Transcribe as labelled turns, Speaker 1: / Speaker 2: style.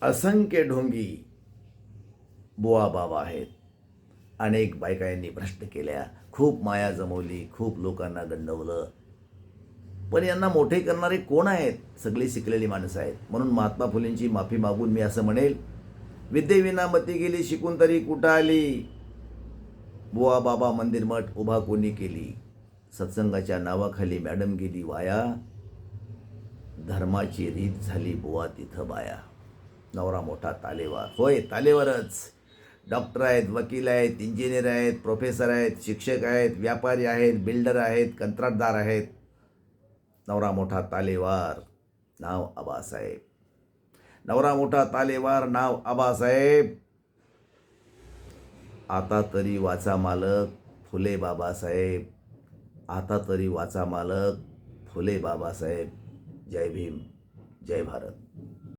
Speaker 1: असंख्य ढोंगी बुवा बाबा आहेत. अनेक बायका यांनी भ्रष्ट केल्या, खूप माया जमवली, खूप लोकांना गंडवलं. पण यांना मोठे करणारे कोण आहेत? सगळी शिकलेली माणसं आहेत. म्हणून महात्मा फुलेंची माफी मागून मी असं म्हणेल, विद्येविना मती गेली, शिकून तरी कुठं आली. बुवा बाबा मंदिर मठ उभा कोणी केली. सत्संगाच्या नावाखाली मॅडम गेली वाया. धर्माची रीत झाली बुवा तिथं बाया. नवरा मोठा तालेवार. होय, तालेवारच. डॉक्टर आहेत, वकील आहेत, इंजिनियर आहेत, प्रोफेसर आहेत, शिक्षक आहेत, व्यापारी आहेत, बिल्डर आहेत, कंत्राटदार आहेत. नवरा मोठा तालेवार, नाव आबासाहेब. नवरा मोठा तालेवार, नाव आबासाहेब. आता तरी वाचा मालक फुले बाबासाहेब. आता तरी वाचा मालक फुले बाबासाहेब. जय भीम, जय भारत.